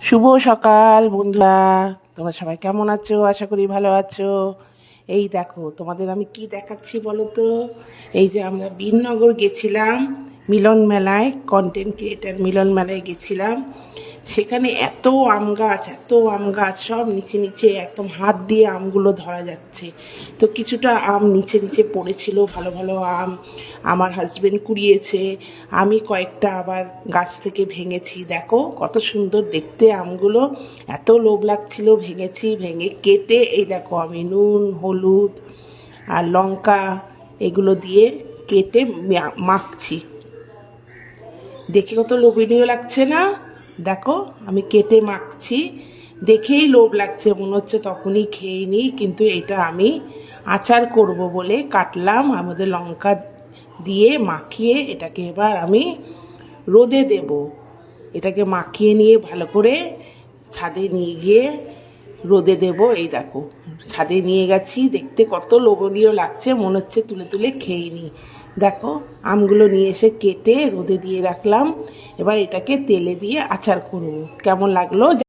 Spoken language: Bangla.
শুভ সকাল বন্ধুরা, তোমরা সবাই কেমন আছো? আশা করি ভালো আছো। এই দেখো তোমাদের আমি কি দেখাচ্ছি বলো তো। এই যে আমরা বীরনগর গেছিলাম মিলন মেলায়, কন্টেন্ট ক্রিয়েটার মিলন মেলায় গেছিলাম। সেখানে এত আম গাছ সব নিচে নিচে একদম হাত দিয়ে আমগুলো ধরা যাচ্ছে। তো কিছুটা আম নিচে নিচে পড়েছিল, ভালো ভালো আম আমার হাজবেন্ড কুড়িয়েছে। আমি কয়েকটা আবার গাছ থেকে ভেঙেছি। দেখো কত সুন্দর দেখতে আমগুলো, এত লোভ লাগছিল। ভেঙে কেটে এই দেখো আমি নুন হলুদ আর লঙ্কা এগুলো দিয়ে কেটে মাখছি। দেখে কত লোভনীয় লাগছে না? দেখো আমি কেটে মাখছি, দেখেই লোভ লাগছে, মনে হচ্ছে তখনই খেয়ে নিই। কিন্তু এটা আমি আচার করব বলে কাটলাম, আমাদের লঙ্কা দিয়ে মাখিয়ে এটাকে এবার আমি রোদে দেব। এটাকে মাখিয়ে নিয়ে ভালো করে ছাদে নিয়ে গিয়ে রোদে দেব। এই দেখো ছাদে নিয়ে গেছি, দেখতে কত লোভনীয় লাগছে, মনে হচ্ছে তুলে তুলে খেয়ে নিই। দেখো আমগুলো নিয়ে এসে কেটে রোদে দিয়ে রাখলাম। এবার এটাকে তেলে দিয়ে আচার করব। কেমন লাগলো?